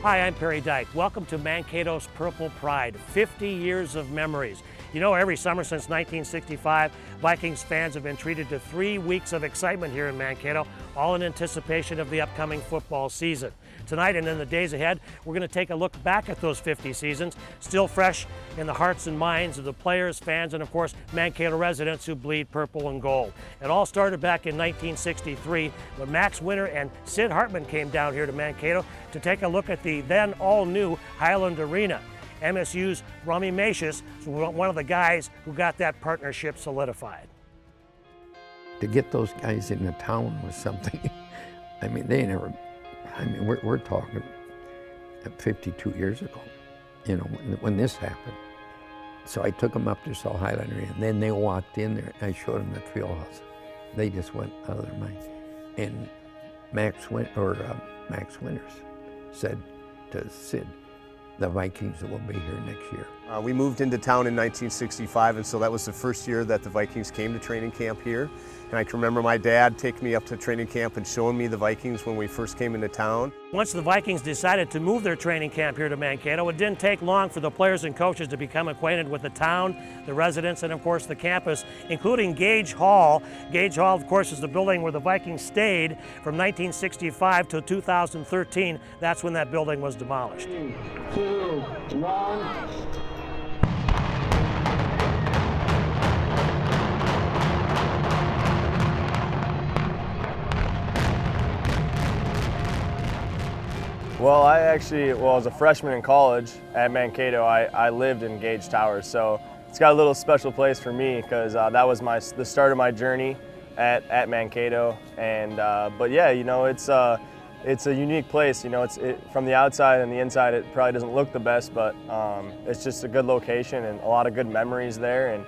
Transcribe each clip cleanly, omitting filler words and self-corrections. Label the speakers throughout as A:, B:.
A: Hi, I'm Perry Dyke. Welcome to Mankato's Purple Pride, 50 years of memories. You know, every summer since 1965, Vikings fans have been treated to 3 weeks of excitement here in Mankato, all in anticipation of the upcoming football season. Tonight and in the days ahead, we're going to take a look back at those 50 seasons, still fresh in the hearts and minds of the players, fans, and of course, Mankato residents who bleed purple and gold. It all started back in 1963 when Max Winter and Sid Hartman came down here to Mankato to take a look at the then all-new Highland Arena. MSU's Rummy Macius was one of the guys who got that partnership solidified.
B: To get those guys in the town was something. I mean, we're talking 52 years ago, you know, when this happened. So I took them up to saw Highland Arena, and then they walked in there, and I showed them the field house. They just went out of their mind. And Max Winters said to Sid, the Vikings will be here next year.
C: We moved into town in 1965, and so that was the first year that the Vikings came to training camp here. And I can remember my dad taking me up to training camp and showing me the Vikings when we first came into town.
A: Once the Vikings decided to move their training camp here to Mankato, it didn't take long for the players and coaches to become acquainted with the town, the residents, and of course the campus, including Gage Hall. Gage Hall, of course, is the building where the Vikings stayed from 1965 to 2013. That's when that building was demolished.
D: 3, 2, 1.
E: Well, as a freshman in college at Mankato, I lived in Gage Towers, so it's got a little special place for me because that was the start of my journey at Mankato. And but yeah, you know, it's a unique place. You know, from the outside and the inside, it probably doesn't look the best, but it's just a good location and a lot of good memories there. And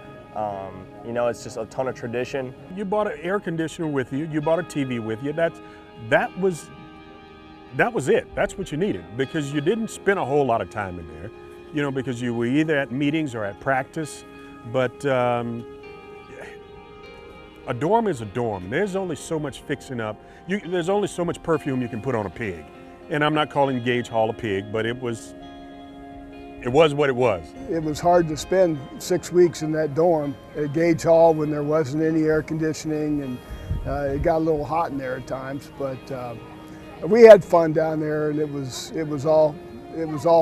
E: you know, it's just a ton of tradition.
F: You bought an air conditioner with you. You bought a TV with you. That was it. That's what you needed, because you didn't spend a whole lot of time in there, you know, because you were either at meetings or at practice. But a dorm is a dorm. There's only so much fixing up. There's only so much perfume you can put on a pig. And I'm not calling Gage Hall a pig, but it was what it was.
G: It was hard to spend 6 weeks in that dorm at Gage Hall when there wasn't any air conditioning, and it got a little hot in there at times. But we had fun down there, and it was all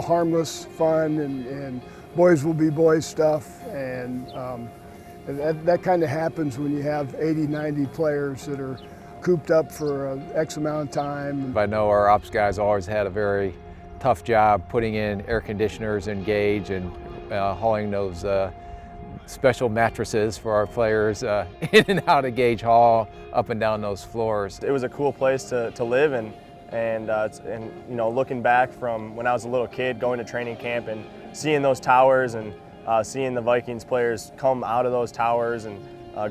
G: harmless fun, and boys will be boys stuff, and that kind of happens when you have 80, 90 players that are cooped up for X amount of time.
H: I know our ops guys always had a very tough job putting in air conditioners in Gage and hauling those special mattresses for our players in and out of Gage Hall, up and down those floors.
E: It was a cool place to live, and you know, looking back from when I was a little kid going to training camp and seeing those towers and seeing the Vikings players come out of those towers and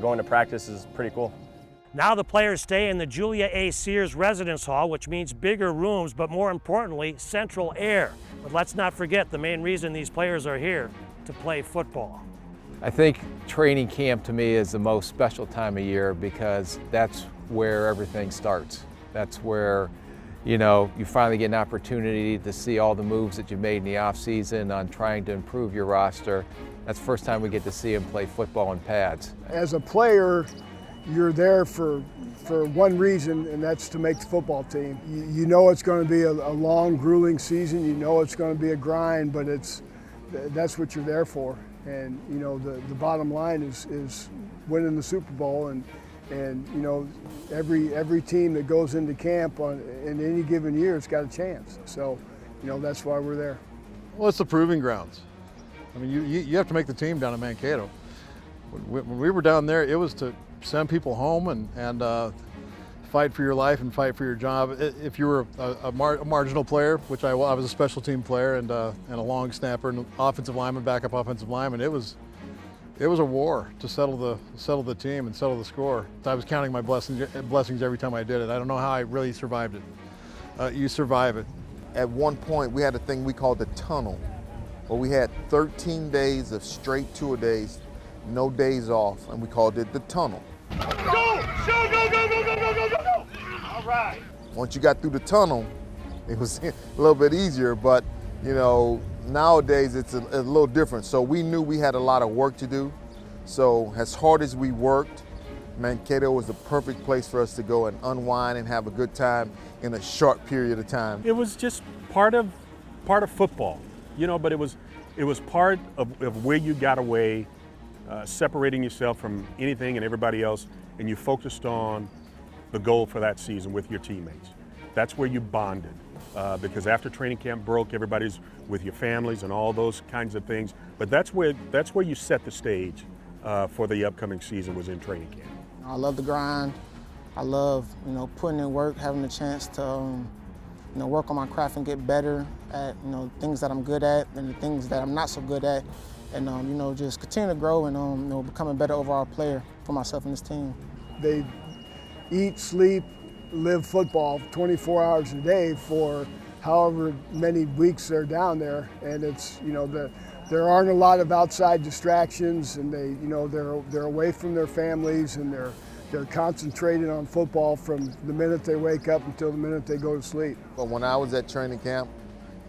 E: going to practice is pretty cool.
A: Now the players stay in the Julia A. Sears Residence Hall, which means bigger rooms, but more importantly, central air. But let's not forget the main reason these players are here: to play football.
H: I think training camp to me is the most special time of year because that's where everything starts. That's where, you know, you finally get an opportunity to see all the moves that you've made in the off season on trying to improve your roster. That's the first time we get to see them play football in pads.
G: As a player, you're there for one reason, and that's to make the football team. You know it's going to be a long, grueling season. You know it's going to be a grind, but that's what you're there for. And you know the bottom line is winning the Super Bowl, and you know every team that goes into camp in any given year has got a chance. So you know that's why we're there.
I: Well, it's the proving grounds. I mean, you have to make the team down in Mankato. When we were down there, it was to send people home and fight for your life and fight for your job. If you were a marginal player, which I was a special team player and a long snapper and offensive lineman, backup offensive lineman, it was a war to settle the team and settle the score. I was counting my blessings every time I did it. I don't know how I really survived it. You survive it.
J: At one point, we had a thing we called the tunnel, where we had 13 days of straight two-a-days, no days off, and we called it the tunnel.
D: Go! Go! Go! Go! Go! Go! Go! Go! All right.
J: Once you got through the tunnel, It was a little bit easier, but you know, nowadays it's a little different. So we knew we had a lot of work to do. So as hard as we worked, Mankato was the perfect place for us to go and unwind and have a good time in a short period of time.
F: It was just part of football, you know, but it was part of where you got away, separating yourself from anything and everybody else, and you focused on the goal for that season with your teammates. That's where you bonded, because after training camp broke, everybody's with your families and all those kinds of things. But that's where you set the stage for the upcoming season, was in training camp.
K: I love the grind. I love, you know, putting in work, having the chance to, you know, work on my craft and get better at, you know, things that I'm good at and the things that I'm not so good at, and you know, just continue to grow and you know, become a better overall player for myself and this team.
G: They eat, sleep, live football 24 hours a day for however many weeks they're down there, and it's, you know, there aren't a lot of outside distractions, and they, you know, they're away from their families, and they're concentrated on football from the minute they wake up until the minute they go to sleep.
J: But when I was at training camp,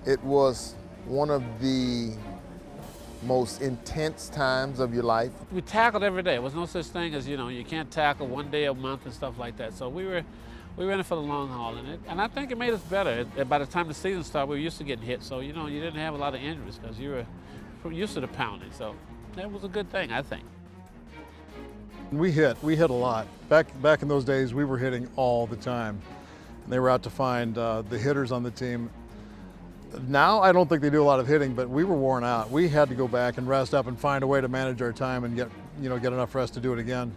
J: it was one of the most intense times of your life.
L: We tackled every day. There was no such thing as, you know, you can't tackle one day a month and stuff like that. So we were in it for the long haul, and I think it made us better. By the time the season started, we were used to getting hit, so you know, you didn't have a lot of injuries because you were used to the pounding. So that was a good thing, I think.
I: We hit a lot. Back in those days, we were hitting all the time. They were out to find the hitters on the team. Now, I don't think they do a lot of hitting, but we were worn out. We had to go back and rest up and find a way to manage our time and get enough rest to do it again.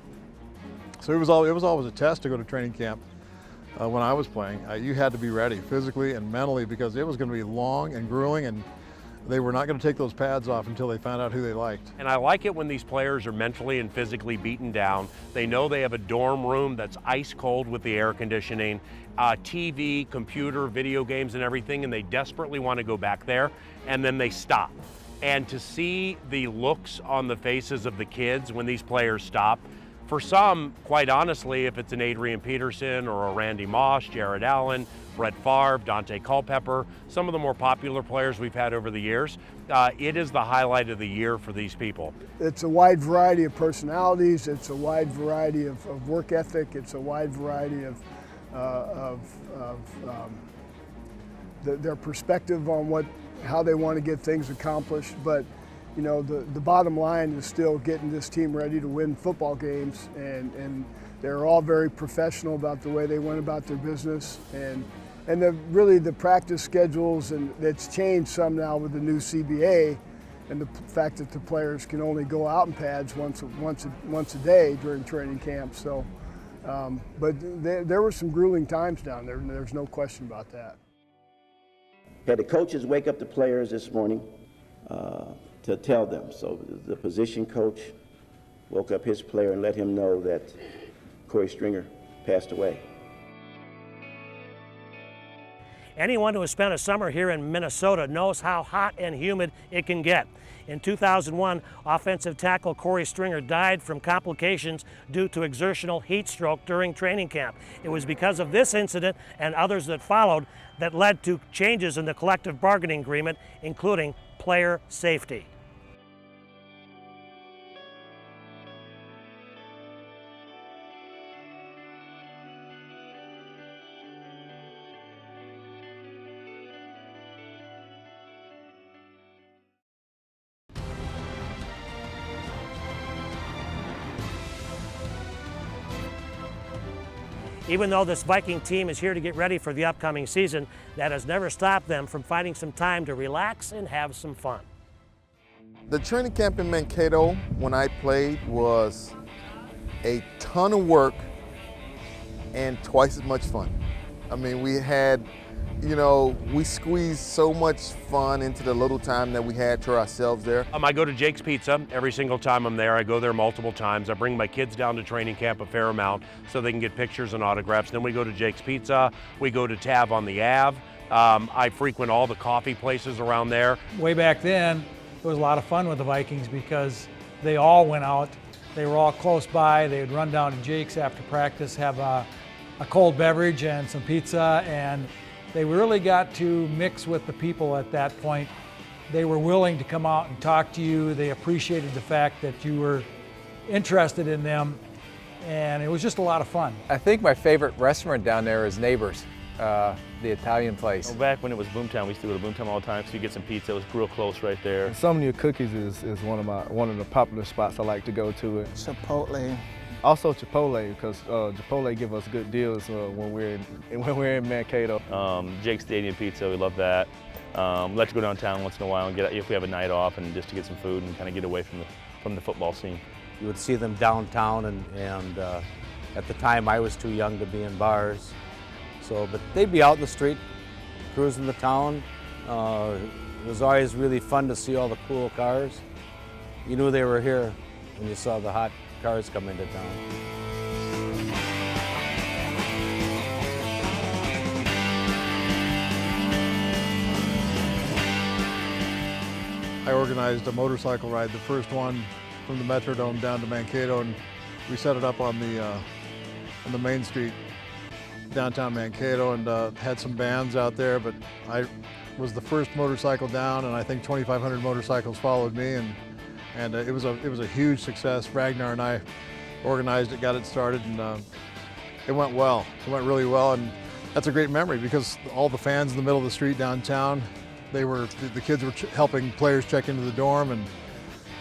I: So it was always a test to go to training camp. When I was playing, you had to be ready physically and mentally, because it was going to be long and grueling, and they were not going to take those pads off until they found out who they liked.
M: And I like it when these players are mentally and physically beaten down. They know they have a dorm room that's ice cold with the air conditioning, TV, computer, video games and everything, and they desperately want to go back there, and then they stop. And to see the looks on the faces of the kids when these players stop, for some, quite honestly, if it's an Adrian Peterson or a Randy Moss, Jared Allen, Brett Favre, Dante Culpepper, some of the more popular players we've had over the years, it is the highlight of the year for these people.
G: It's a wide variety of personalities, it's a wide variety of work ethic, it's a wide variety of their perspective on how they want to get things accomplished. But you know, the bottom line is still getting this team ready to win football games, and they're all very professional about the way they went about their business, and really the practice schedules, and it's changed some now with the new CBA, and the fact that the players can only go out in pads once a day during training camp. So, but there were some grueling times down there, and there's no question about that.
N: Had the coaches wake up the players this morning to tell them. So the position coach woke up his player and let him know that Corey Stringer passed away.
A: Anyone who has spent a summer here in Minnesota knows how hot and humid it can get. In 2001, offensive tackle Corey Stringer died from complications due to exertional heat stroke during training camp. It was because of this incident and others that followed that led to changes in the collective bargaining agreement, including player safety. Even though this Viking team is here to get ready for the upcoming season, that has never stopped them from finding some time to relax and have some fun.
J: The training camp in Mankato when I played was a ton of work and twice as much fun. I mean, we had, you know, we squeezed so much fun into the little time that we had to ourselves there.
M: I go to Jake's Pizza every single time I'm there. I go there multiple times. I bring my kids down to training camp a fair amount so they can get pictures and autographs. Then we go to Jake's Pizza. We go to Tav on the Ave. I frequent all the coffee places around there.
O: Way back then, it was a lot of fun with the Vikings because they all went out. They were all close by. They would run down to Jake's after practice, have a cold beverage and some pizza, and They really got to mix with the people at that point. They were willing to come out and talk to you. They appreciated the fact that you were interested in them, and it was just a lot of fun.
H: I think my favorite restaurant down there is Neighbors, the Italian place.
P: Well, back when it was Boomtown, we used to go to Boomtown all the time, so you get some pizza. It was real close right there.
E: Some New Cookies is one of the popular spots I like to go to.
K: Chipotle.
E: Also Chipotle, because Chipotle give us good deals when we're in Mankato.
P: Jake Stadium Pizza, we love that. We like to go downtown once in a while and if we have a night off, and just to get some food and kind of get away from the football scene.
Q: You would see them downtown, and at the time I was too young to be in bars. But they'd be out in the street, cruising the town. It was always really fun to see all the cool cars. You knew they were here when you saw the hot cars come into town.
I: I organized a motorcycle ride, the first one from the Metrodome down to Mankato, and we set it up on the main street, downtown Mankato, and had some bands out there, but I was the first motorcycle down, and I think 2,500 motorcycles followed me, and it was a huge success. Ragnar and I organized it, got it started, and it went well. It went really well, and that's a great memory because all the fans in the middle of the street downtown, the kids were helping players check into the dorm, and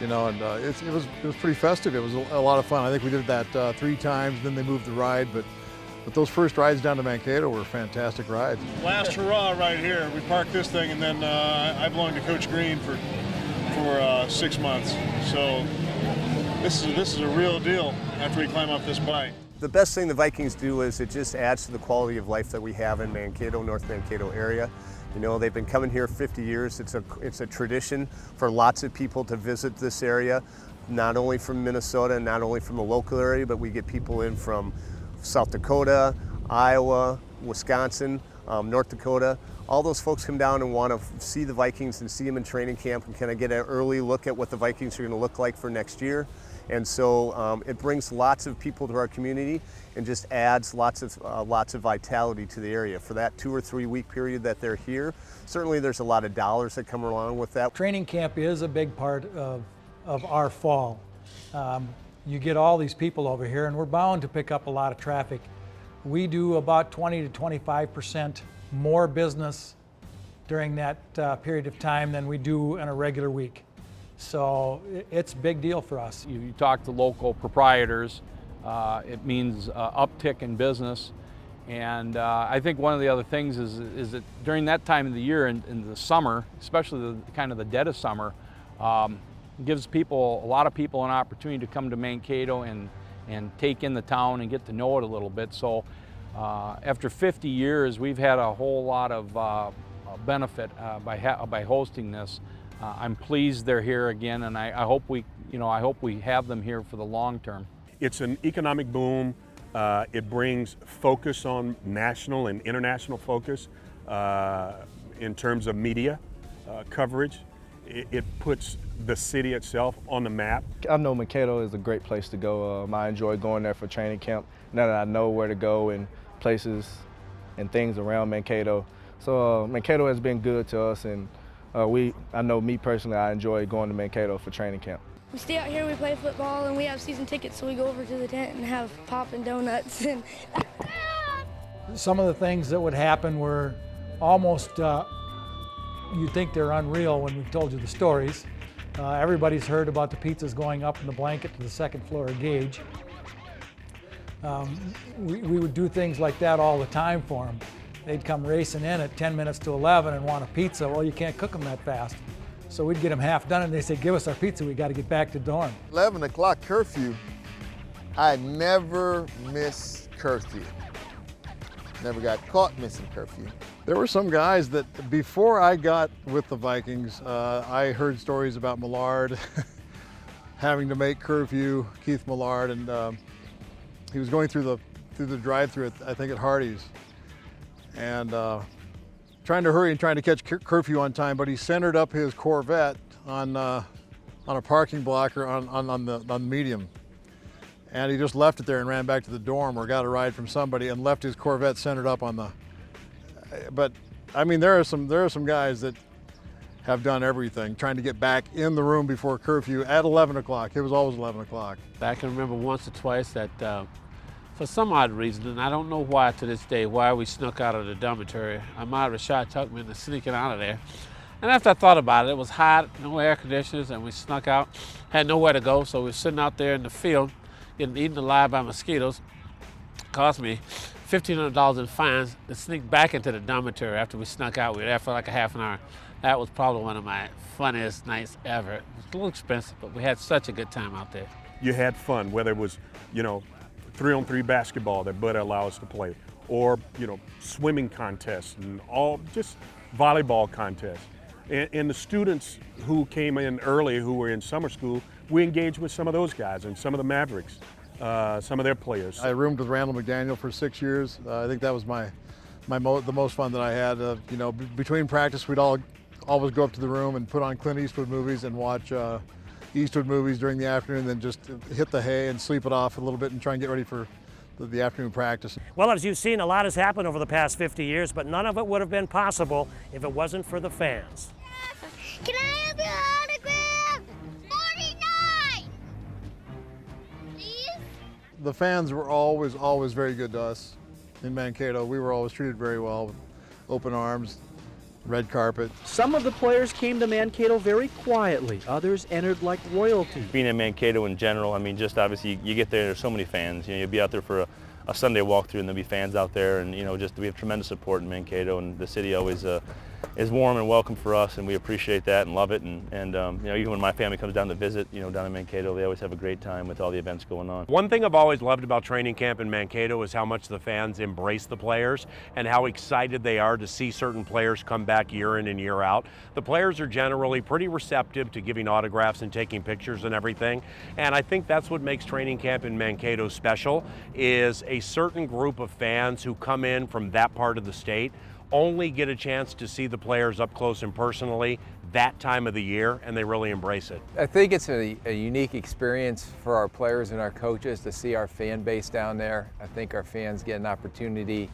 I: it was pretty festive. It was a lot of fun. I think we did that 3 times. Then they moved the ride, but those first rides down to Mankato were fantastic rides.
R: Last hurrah right here. We parked this thing, and then I belonged to Coach Green for 6 months. So this is a real deal after we climb up this bike.
C: The best thing the Vikings do is it just adds to the quality of life that we have in Mankato, North Mankato area. They've been coming here 50 years. It's a tradition for lots of people to visit this area, not only from Minnesota, not only from the local area, but we get people in from South Dakota, Iowa, Wisconsin, North Dakota. All those folks come down and want to see the Vikings and see them in training camp and kind of get an early look at what the Vikings are going to look like for next year. And so it brings lots of people to our community and just adds lots of vitality to the area. For that 2 or 3 week period that they're here, certainly there's a lot of dollars that come along with that.
O: Training camp is a big part of our fall. You get all these people over here, and we're bound to pick up a lot of traffic. We do about 20 to 25% more business during that period of time than we do in a regular week. So it's a big deal for us.
S: You talk to local proprietors, it means uptick in business. And I think one of the other things is that during that time of the year, in the summer, especially the dead of summer, gives a lot of people an opportunity to come to Mankato and take in the town and get to know it a little bit. So after 50 years, we've had a whole lot of benefit by hosting this. I'm pleased they're here again, and I hope we have them here for the long term.
F: It's an economic boom. It brings focus on national and international focus in terms of media coverage. It puts the city itself on the map.
E: I know Mankato is a great place to go. I enjoy going there for training camp. Now that I know where to go and places and things around Mankato. So Mankato has been good to us, and I know me personally, I enjoy going to Mankato for training camp.
T: We stay out here, we play football, and we have season tickets, so we go over to the tent and have pop and donuts. And
O: some of the things that would happen were almost, you'd think they're unreal when we told you the stories. Everybody's heard about the pizzas going up in the blanket to the second floor of Gage. We would do things like that all the time for them. They'd come racing in at 10 minutes to 11 and want a pizza. Well, you can't cook them that fast. So we'd get them half done, and they say, give us our pizza, we got to get back to dorm.
J: 11 o'clock curfew, I never miss curfew. Never got caught missing curfew.
I: There were some guys that before I got with the Vikings, I heard stories about Millard having to make curfew, Keith Millard, and he was going through the drive-thru I think at Hardee's, and trying to hurry and trying to catch curfew on time, but he centered up his Corvette on a parking blocker on the medium. And he just left it there and ran back to the dorm or got a ride from somebody and left his Corvette centered up on But I mean, there are some guys that have done everything, trying to get back in the room before curfew at 11 o'clock. It was always 11 o'clock.
L: I can remember once or twice that for some odd reason, and I don't know why to this day, why we snuck out of the dormitory. Ahmad Rashad took me into sneaking out of there. And after I thought about it, it was hot, no air conditioners, and we snuck out, had nowhere to go, so we were sitting out there in the field, getting eaten alive by mosquitoes. It cost me $1,500 in fines to sneak back into the dormitory after we snuck out. We were there for like a half an hour. That was probably one of my funniest nights ever. It was a little expensive, but we had such a good time out there.
F: You had fun, whether it was, 3-on-3 basketball that Bud allowed us to play, or, swimming contests and all, just volleyball contests. And the students who came in early, who were in summer school, we engaged with some of those guys and some of the Mavericks, some of their players.
I: I roomed with Randall McDaniel for 6 years. I think that was the most fun that I had. Between practice, we'd always go up to the room and put on Clint Eastwood movies and watch Eastwood movies during the afternoon, then just hit the hay and sleep it off a little bit and try and get ready for the afternoon practice.
A: Well, as you've seen, a lot has happened over the past 50 years, but none of it would have been possible if it wasn't for the fans.
U: Can I have your autograph? 49! Please?
I: The fans were always very good to us in Mankato. We were always treated very well, with open arms, red carpet.
V: Some of the players came to Mankato very quietly. Others entered like royalty.
P: Being in Mankato in general, I mean, just obviously you get there's so many fans. You'll be out there for a Sunday walkthrough and there'll be fans out there, and just we have tremendous support in Mankato, and the city always is warm and welcome for us, and we appreciate that and love it. And even when my family comes down to visit, down in Mankato, they always have a great time with all the events going on.
M: One thing I've always loved about training camp in Mankato is how much the fans embrace the players and how excited they are to see certain players come back year in and year out. The players are generally pretty receptive to giving autographs and taking pictures and everything, and I think that's what makes training camp in Mankato special, is a certain group of fans who come in from that part of the state only get a chance to see the players up close and personally that time of the year, and they really embrace it.
H: I think it's a unique experience for our players and our coaches to see our fan base down there. I think our fans get an opportunity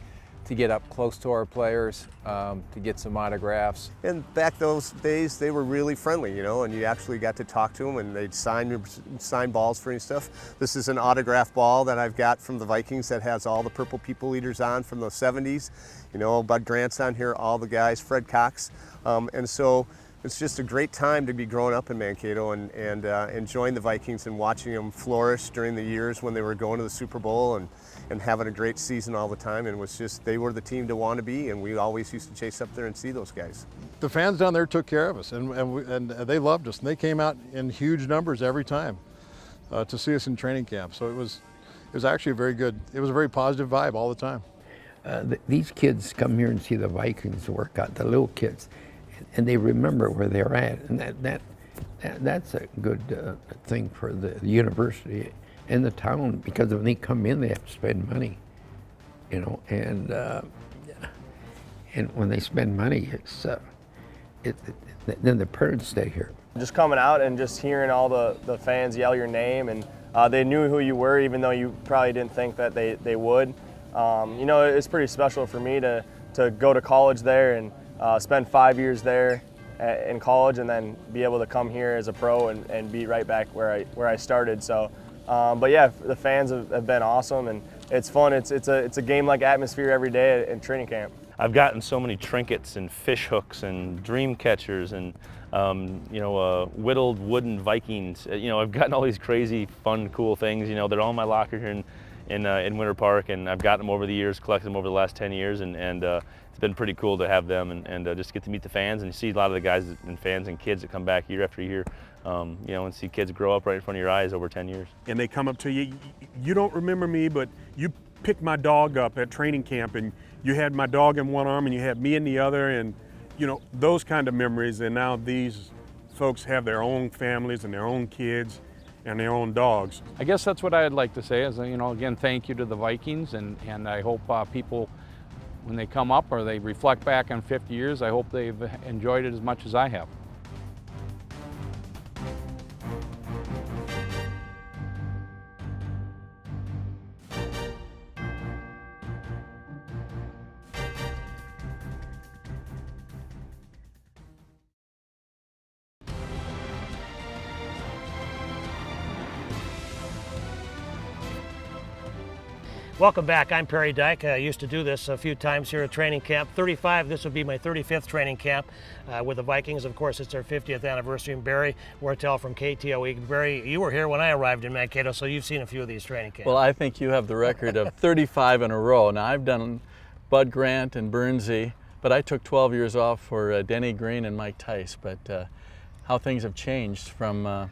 H: to get up close to our players, to get some autographs.
C: And back those days, they were really friendly, and you actually got to talk to them, and they'd sign balls for you and stuff. This is an autograph ball that I've got from the Vikings that has all the Purple People Eaters on from the 70s. Bud Grant's on here, all the guys, Fred Cox. And so it's just a great time to be growing up in Mankato and enjoying the Vikings and watching them flourish during the years when they were going to the Super Bowl and having a great season all the time. And it was just, they were the team to want to be, and we always used to chase up there and see those guys.
I: The fans down there took care of us, and they loved us, and they came out in huge numbers every time to see us in training camp. So it was actually it was a very positive vibe all the time.
B: These kids come here and see the Vikings work out, the little kids, and they remember where they're at, and that's a good thing for the university and the town, because when they come in, they have to spend money, and when they spend money, then the parents stay here.
E: Just coming out and just hearing all the fans yell your name, and they knew who you were, even though you probably didn't think that they would. It's pretty special for me to go to college there and spend 5 years there in college, and then be able to come here as a pro and be right back where I started. So, but yeah, the fans have been awesome, and it's fun. It's a game-like atmosphere every day in training camp.
P: I've gotten so many trinkets and fish hooks and dream catchers and whittled wooden Vikings. I've gotten all these crazy, fun, cool things. They're all in my locker here in Winter Park, and I've gotten them over the years, collected them over the last 10 years, and it's been pretty cool to have them and just get to meet the fans and see a lot of the guys and fans and kids that come back year after year, and see kids grow up right in front of your eyes over 10 years.
F: And they come up to you, you don't remember me, but you picked my dog up at training camp, and you had my dog in one arm and you had me in the other, and those kind of memories. And now these folks have their own families and their own kids and their own dogs.
S: I guess that's what I'd like to say is, again, thank you to the Vikings, and I hope people, when they come up or they reflect back on 50 years, I hope they've enjoyed it as much as I have.
A: Welcome back. I'm Perry Dyke. I used to do this a few times here at training camp. 35, this will be my 35th training camp with the Vikings. Of course, it's their 50th anniversary. And Barry Wartell from KTOE. Barry, you were here when I arrived in Mankato, so you've seen a few of these training camps.
D: Well, I think you have the record of 35 in a row. Now, I've done Bud Grant and Burnsy, but I took 12 years off for Denny Green and Mike Tice. But how things have changed from the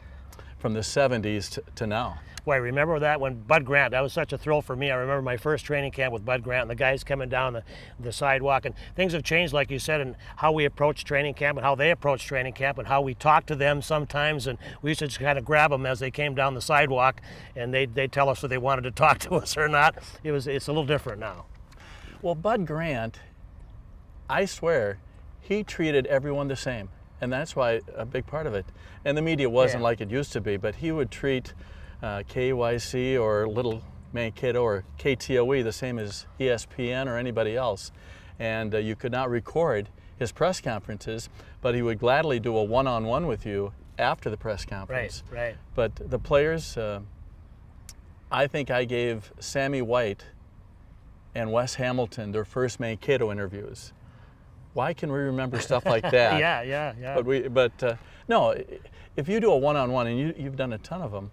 D: 70s to now.
A: Boy, I remember that when Bud Grant, that was such a thrill for me. I remember my first training camp with Bud Grant and the guys coming down the sidewalk, and things have changed, like you said, and how we approach training camp and how they approach training camp and how we talk to them sometimes, and we used to just kind of grab them as they came down the sidewalk and they'd tell us if they wanted to talk to us or not. It's a little different now.
D: Well, Bud Grant, I swear, he treated everyone the same, and that's why a big part of it. And the media wasn't like it used to be, but he would treat KEYC or Little Mankato or KTOE the same as ESPN or anybody else. And you could not record his press conferences, but he would gladly do a one-on-one with you after the press conference.
A: Right.
D: But the players, I think I gave Sammy White and Wes Hamilton their first Mankato interviews. Why can we remember stuff like that?
A: Yeah.
D: But no, if you do a one-on-one, and you've done a ton of them,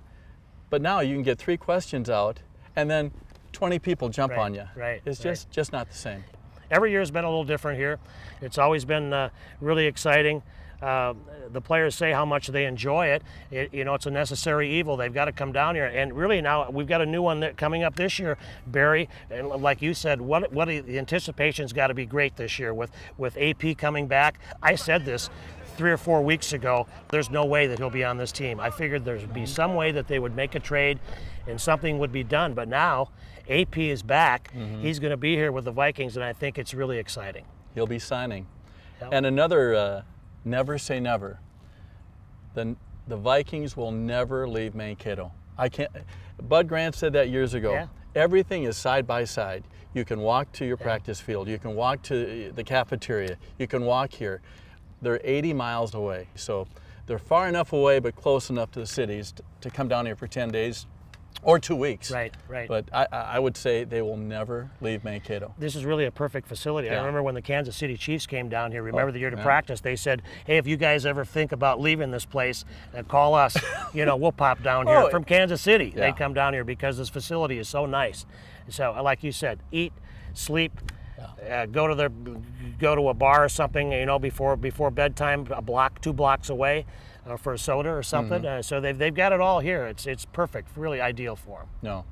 D: but now you can get 3 questions out, and then 20 people jump on you.
A: Right.
D: It's just not the same.
A: Every year has been a little different here. It's always been really exciting. The players say how much they enjoy it. It's a necessary evil. They've got to come down here. And really now we've got a new one coming up this year, Barry. And like you said, the anticipation's got to be great this year with AP coming back. I said this 3 or 4 weeks ago, there's no way that he'll be on this team. I figured there'd be some way that they would make a trade and something would be done. But now AP is back. He's going to be here with the Vikings, and I think it's really exciting.
D: He'll be signing. Yep. And another never say never. The Vikings will never leave Mankato. Bud Grant said that years ago.
A: Yeah.
D: Everything is side by side. You can walk to your practice field. You can walk to the cafeteria. You can walk here. They're 80 miles away. So they're far enough away but close enough to the cities to come down here for 10 days or 2 weeks.
A: Right.
D: But I would say they will never leave Mankato.
A: This is really a perfect facility.
D: Yeah.
A: I remember when the Kansas City Chiefs came down here, the year to practice, they said, hey, if you guys ever think about leaving this place, call us. We'll pop down here from Kansas City.
D: Yeah.
A: They come down here because this facility is so nice. So like you said, eat, sleep, go to a bar or something, before bedtime, 2 blocks away for a soda or something. So they've got it all here. It's perfect, really ideal for them.
D: No.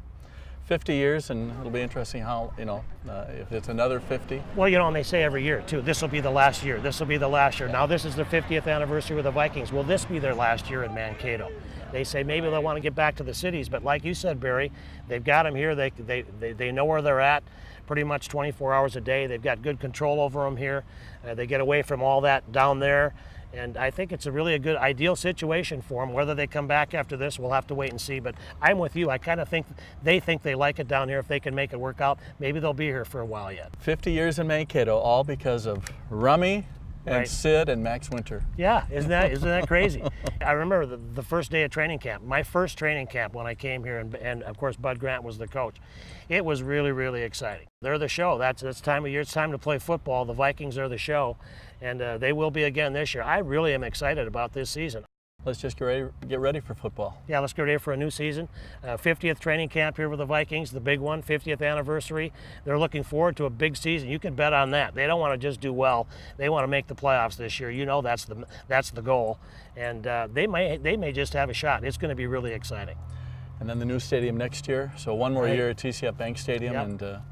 D: 50 years, and it'll be interesting how, if it's another 50.
A: Well, and they say every year, too, this will be the last year. This will be the last year. Now, this is their 50th anniversary with the Vikings. Will this be their last year in Mankato? They say maybe they'll want to get back to the cities, but like you said, Barry, they've got them here. They know where they're at pretty much 24 hours a day. They've got good control over them here. They get away from all that down there. And I think it's a good, ideal situation for them. Whether they come back after this, we'll have to wait and see. But I'm with you. I kind of think they like it down here. If they can make it work out, maybe they'll be here for a while yet.
D: 50 years in Mankato, all because of Rummy and Sid and Max Winter.
A: Yeah, isn't that crazy? I remember the first day of training camp, my first training camp when I came here, and of course Bud Grant was the coach. It was really, really exciting. They're the show. That's time of year. It's time to play football. The Vikings are the show, and they will be again this year. I really am excited about this season.
D: Let's just get ready for football.
A: Yeah, let's get ready for a new season. 50th training camp here with the Vikings, the big one, 50th anniversary. They're looking forward to a big season. You can bet on that. They don't want to just do well. They want to make the playoffs this year. That's the goal, and they may just have a shot. It's going to be really exciting.
D: And then the new stadium next year. So one more year at TCF Bank Stadium, and a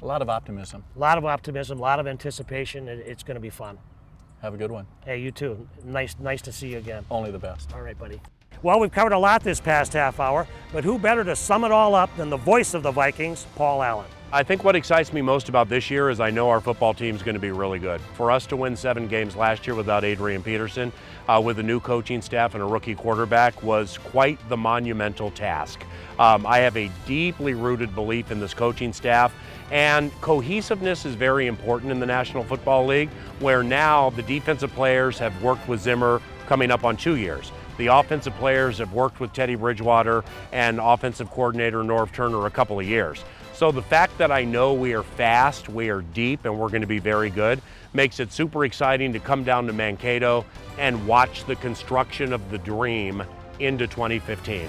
D: lot of optimism.
A: A lot of optimism, a lot of anticipation. It's going to be fun.
D: Have a good one.
A: Hey, you too. Nice to see you again.
D: Only the best.
A: All right, buddy. Well, we've covered a lot this past half hour, but who better to sum it all up than the voice of the Vikings, Paul Allen.
M: I think what excites me most about this year is I know our football team's going to be really good. For us to win 7 games last year without Adrian Peterson, with a new coaching staff and a rookie quarterback, was quite the monumental task. I have a deeply rooted belief in this coaching staff, and cohesiveness is very important in the National Football League, where now the defensive players have worked with Zimmer coming up on 2 years. The offensive players have worked with Teddy Bridgewater and offensive coordinator Norv Turner a couple of years. So the fact that I know we are fast, we are deep, and we're going to be very good makes it super exciting to come down to Mankato and watch the construction of the dream into 2015.